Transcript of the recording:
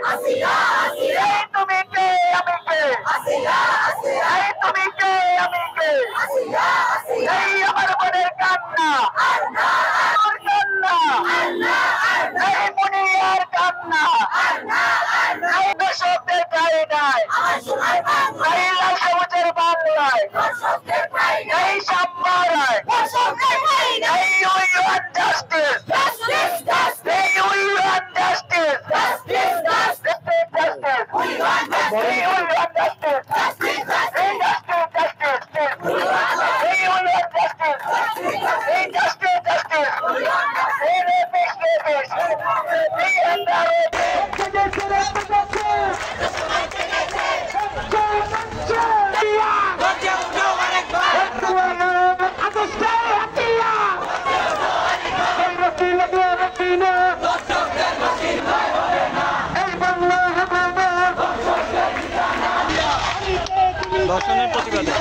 এই তুমি কে আমি কে, এই তুমি কে আমি কে, এই আমার বোনের কান্না, আমার কান্না, এই মুনিয়ার কান্না, এই দর্শকদের ঠাই নাই, এই লাল সবুজের বাংলায়, এই সাম্যরায়, এই উই ওয়ান্ট জাস্টিস, এই we want justice, we want justice. Hey, দর্শনের প্রতিবাদে